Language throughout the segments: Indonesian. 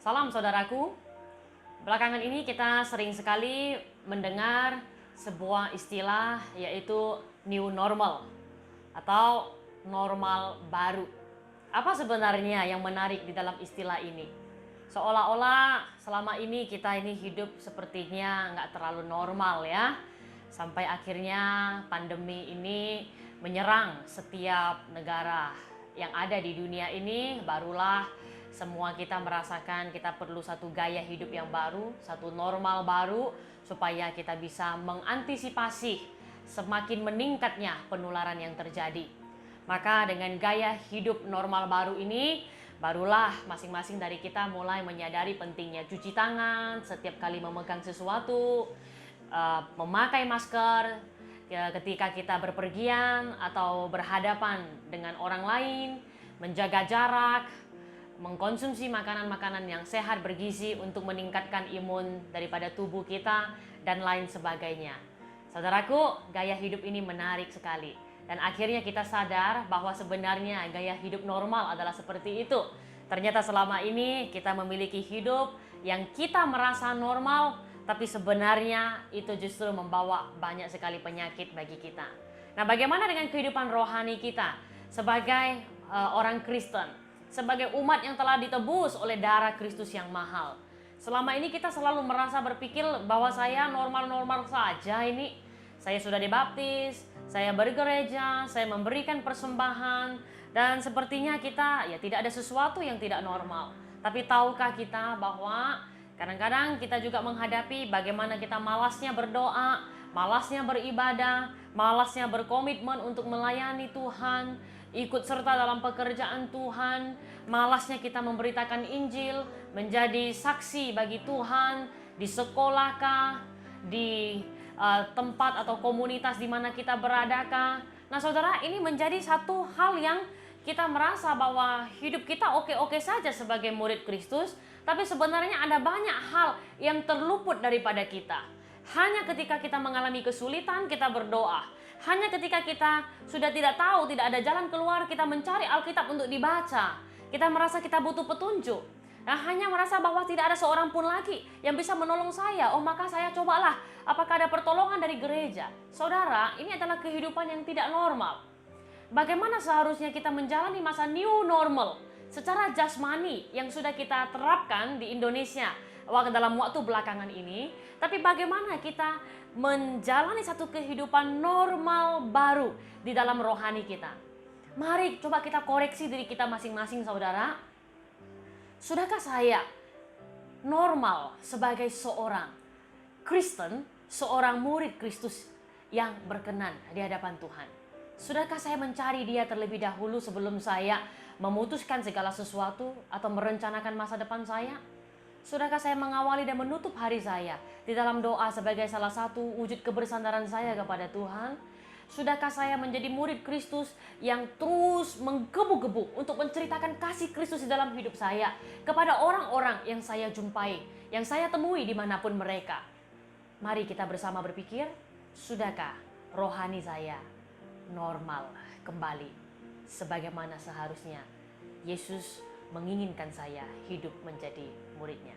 Salam saudaraku. Belakangan ini kita sering sekali mendengar sebuah istilah yaitu new normal atau normal baru. Apa sebenarnya yang menarik di dalam istilah ini? Seolah-olah selama ini kita ini hidup sepertinya nggak terlalu normal ya. Sampai akhirnya pandemi ini menyerang setiap negara yang ada di dunia ini, barulah semua kita merasakan kita perlu satu gaya hidup yang baru, satu normal baru, supaya kita bisa mengantisipasi semakin meningkatnya penularan yang terjadi. Maka dengan gaya hidup normal baru ini, barulah masing-masing dari kita mulai menyadari pentingnya cuci tangan setiap kali memegang sesuatu, memakai masker ya, ketika kita berpergian atau berhadapan dengan orang lain, menjaga jarak, mengkonsumsi makanan-makanan yang sehat bergizi untuk meningkatkan imun daripada tubuh kita, dan lain sebagainya. Saudaraku, gaya hidup ini menarik sekali. Dan akhirnya kita sadar bahwa sebenarnya gaya hidup normal adalah seperti itu. Ternyata selama ini kita memiliki hidup yang kita merasa normal, tapi sebenarnya itu justru membawa banyak sekali penyakit bagi kita. Nah, bagaimana dengan kehidupan rohani kita sebagai orang Kristen, sebagai umat yang telah ditebus oleh darah Kristus yang mahal? Selama ini kita selalu merasa berpikir bahwa saya normal-normal saja ini. Saya sudah dibaptis, saya bergereja, saya memberikan persembahan, dan sepertinya kita ya tidak ada sesuatu yang tidak normal. Tapi tahukah kita bahwa kadang-kadang kita juga menghadapi bagaimana kita malasnya berdoa, malasnya beribadah, malasnya berkomitmen untuk melayani Tuhan, ikut serta dalam pekerjaan Tuhan, malasnya kita memberitakan Injil, menjadi saksi bagi Tuhan di sekolahkah, di tempat atau komunitas di mana kita beradakah. Nah saudara, ini menjadi satu hal yang kita merasa bahwa hidup kita oke-oke saja sebagai murid Kristus, tapi sebenarnya ada banyak hal yang terluput daripada kita. Hanya ketika kita mengalami kesulitan, kita berdoa. Hanya ketika kita sudah tidak tahu, tidak ada jalan keluar, kita mencari Alkitab untuk dibaca. Kita merasa kita butuh petunjuk. Nah, hanya merasa bahwa tidak ada seorang pun lagi yang bisa menolong saya. Oh, maka saya cobalah. Apakah ada pertolongan dari gereja? Saudara, ini adalah kehidupan yang tidak normal. Bagaimana seharusnya kita menjalani masa new normal secara jasmani yang sudah kita terapkan di Indonesia dalam waktu belakangan ini, tapi bagaimana kita menjalani satu kehidupan normal baru di dalam rohani kita? Mari coba kita koreksi diri kita masing-masing, saudara. Sudahkah saya normal sebagai seorang Kristen, seorang murid Kristus yang berkenan di hadapan Tuhan? Sudahkah saya mencari Dia terlebih dahulu sebelum saya memutuskan segala sesuatu atau merencanakan masa depan saya? Sudahkah saya mengawali dan menutup hari saya di dalam doa sebagai salah satu wujud kebersandaran saya kepada Tuhan? Sudahkah saya menjadi murid Kristus yang terus menggebu-gebu untuk menceritakan kasih Kristus di dalam hidup saya kepada orang-orang yang saya jumpai, yang saya temui dimanapun mereka? Mari kita bersama berpikir, sudahkah rohani saya normal kembali sebagaimana seharusnya Yesus menginginkan saya hidup menjadi muridnya?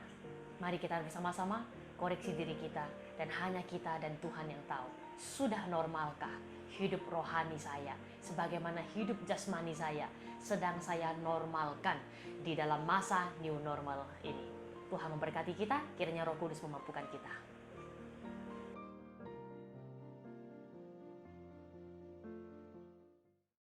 Mari kita bersama-sama koreksi diri kita, dan hanya kita dan Tuhan yang tahu, sudah normalkah hidup rohani saya sebagaimana hidup jasmani saya sedang saya normalkan di dalam masa new normal ini. Tuhan memberkati kita, kiranya Roh Kudus memampukan kita.